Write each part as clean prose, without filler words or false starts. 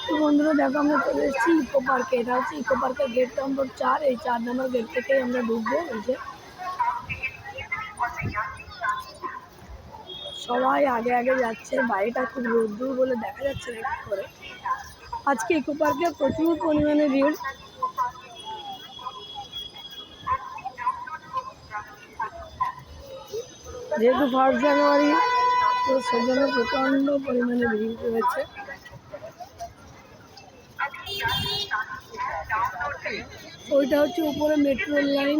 তো বন্ধুরা দেখো আমরা চলে এসেছি ইকো পার্কে। এটা হচ্ছে ইকো পার্কের গেট নম্বর 4। এই 4 নম্বর গেট থেকেই আমরা ঢুকবো। এই যে সবাই আগে আগে যাচ্ছে, বাইরেটা খুব রোদ্দুর বলে দেখা যাচ্ছে না কি করে। আজকে ইকো পার্কে প্রচুর পরিমাণে ভিড়। যেহেতু 1 জানুয়ারি, তো সেজন্য প্রচণ্ড পরিমাণে ভিড় রয়েছে। ওইটা হচ্ছে উপরে মেট্রো লাইন।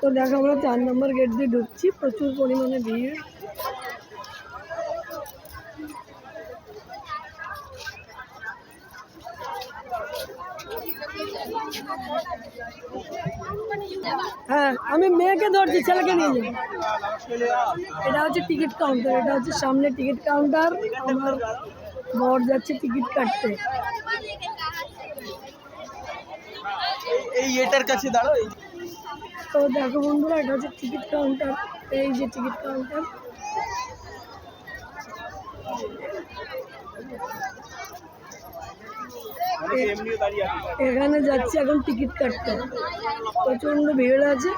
তো দেখো আমরা 4 নম্বর গেট দিয়ে ঢুকছি, প্রচুর পরিমাণে ভিড়। হ্যাঁ, আমি মেয়েকে ধরছি, ছেলেকে নিয়ে যাই। এটা হচ্ছে টিকিট কাউন্টার। এটা হচ্ছে সামনে টিকিট কাউন্টার। আমার বর যাচ্ছে টিকিট কাটতে। এই এটার কাছে দাঁড়াও। তো দেখো বন্ধুরা, এটা হচ্ছে টিকিট কাউন্টার। এই যে টিকিট কাউন্টার। এখানে যাচ্ছি এখন টিকিট কাটতে। প্রচণ্ড ভিড় আছে,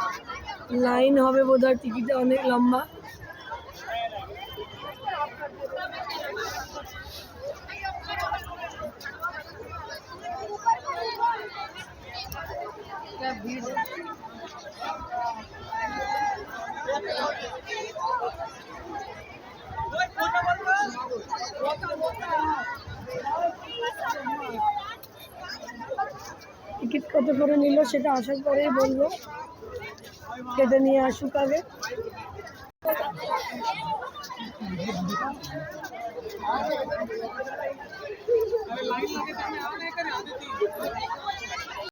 লাইন হবে বোধহয়, টিকিটে অনেক লম্বা। টিকিট কত করে নিল সেটা আসার পরেই বলবো, কেটে নিয়ে আসুক আগে।